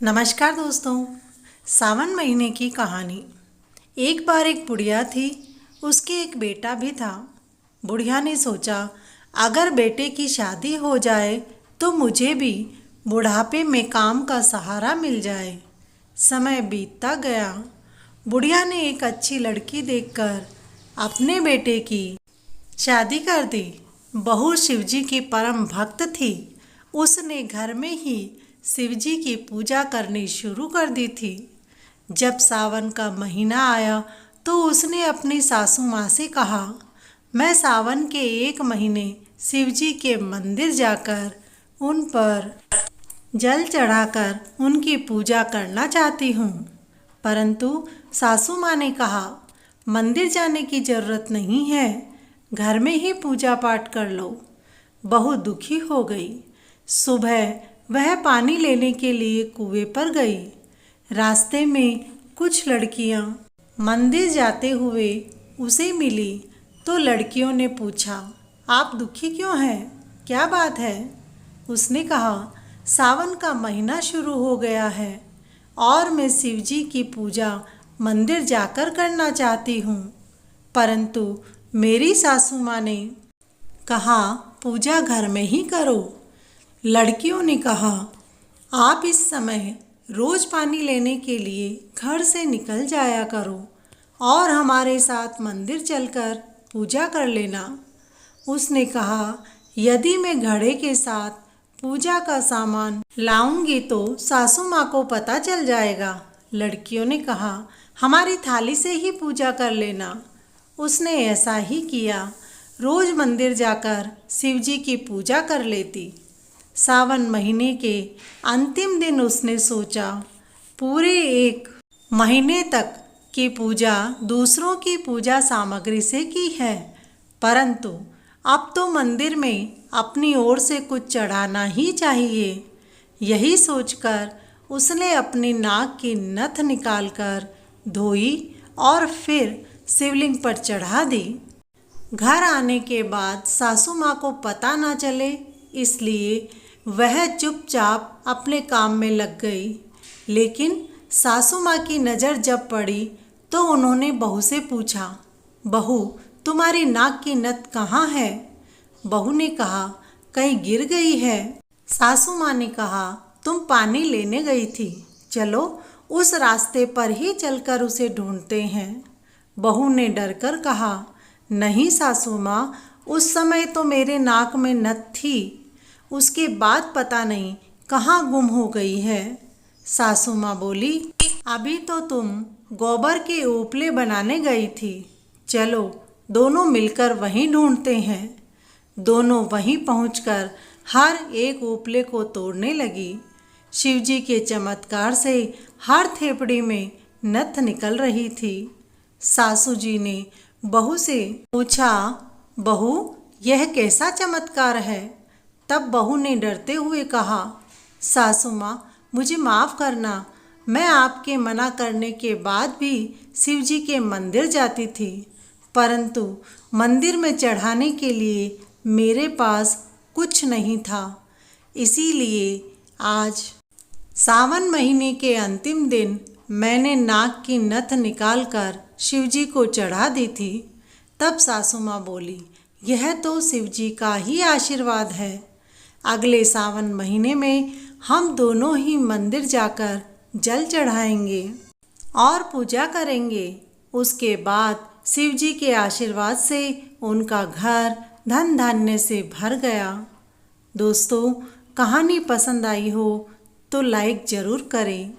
नमस्कार दोस्तों। सावन महीने की कहानी। एक बार एक बुढ़िया थी, उसके एक बेटा भी था। बुढ़िया ने सोचा, अगर बेटे की शादी हो जाए तो मुझे भी बुढ़ापे में काम का सहारा मिल जाए। समय बीतता गया। बुढ़िया ने एक अच्छी लड़की देखकर अपने बेटे की शादी कर दी। बहू शिवजी की परम भक्त थी। उसने घर में ही शिवजी की पूजा करनी शुरू कर दी थी। जब सावन का महीना आया तो उसने अपनी सासू माँ से कहा, मैं सावन के एक महीने शिवजी के मंदिर जाकर उन पर जल चढ़ाकर उनकी पूजा करना चाहती हूँ। परंतु सासू माँ ने कहा, मंदिर जाने की जरूरत नहीं है, घर में ही पूजा पाठ कर लो। बहू दुखी हो गई। सुबह वह पानी लेने के लिए कुएं पर गई। रास्ते में कुछ लड़कियां मंदिर जाते हुए उसे मिली तो लड़कियों ने पूछा, आप दुखी क्यों हैं? क्या बात है? उसने कहा, सावन का महीना शुरू हो गया है और मैं शिवजी की पूजा मंदिर जाकर करना चाहती हूँ, परंतु मेरी सासू माँ ने कहा पूजा घर में ही करो। लड़कियों ने कहा, आप इस समय रोज पानी लेने के लिए घर से निकल जाया करो और हमारे साथ मंदिर चलकर पूजा कर लेना। उसने कहा, यदि मैं घड़े के साथ पूजा का सामान लाऊंगी तो सासू माँ को पता चल जाएगा। लड़कियों ने कहा, हमारी थाली से ही पूजा कर लेना। उसने ऐसा ही किया। रोज मंदिर जाकर शिवजी की पूजा कर लेती। सावन महीने के अंतिम दिन उसने सोचा, पूरे एक महीने तक की पूजा दूसरों की पूजा सामग्री से की है, परंतु अब तो मंदिर में अपनी ओर से कुछ चढ़ाना ही चाहिए। यही सोचकर उसने अपनी नाक की नथ निकालकर धोई और फिर शिवलिंग पर चढ़ा दी। घर आने के बाद सासू माँ को पता ना चले, इसलिए वह चुपचाप अपने काम में लग गई। लेकिन सासू माँ की नज़र जब पड़ी तो उन्होंने बहू से पूछा, बहू तुम्हारी नाक की नथ कहाँ है? बहू ने कहा, कहीं गिर गई है। सासू माँ ने कहा, तुम पानी लेने गई थी, चलो उस रास्ते पर ही चलकर उसे ढूंढते हैं। बहू ने डरकर कहा, नहीं सासू माँ, उस समय तो मेरे नाक में नथ थी, उसके बाद पता नहीं कहाँ गुम हो गई है। सासू माँ बोली, अभी तो तुम गोबर के उपले बनाने गई थी, चलो दोनों मिलकर वहीं ढूंढते हैं। दोनों वहीं पहुंचकर हर एक उपले को तोड़ने लगी। शिवजी के चमत्कार से हर थेपड़ी में नथ निकल रही थी। सासू जी ने बहू से पूछा, बहू यह कैसा चमत्कार है? तब बहू ने डरते हुए कहा, सासू माँ मुझे माफ़ करना, मैं आपके मना करने के बाद भी शिवजी के मंदिर जाती थी, परंतु मंदिर में चढ़ाने के लिए मेरे पास कुछ नहीं था, इसीलिए आज सावन महीने के अंतिम दिन मैंने नाक की नथ निकालकर शिवजी को चढ़ा दी थी। तब सासू माँ बोली, यह तो शिवजी का ही आशीर्वाद है। अगले सावन महीने में हम दोनों ही मंदिर जाकर जल चढ़ाएंगे और पूजा करेंगे। उसके बाद शिवजी के आशीर्वाद से उनका घर धन धान्य से भर गया। दोस्तों, कहानी पसंद आई हो तो लाइक ज़रूर करें।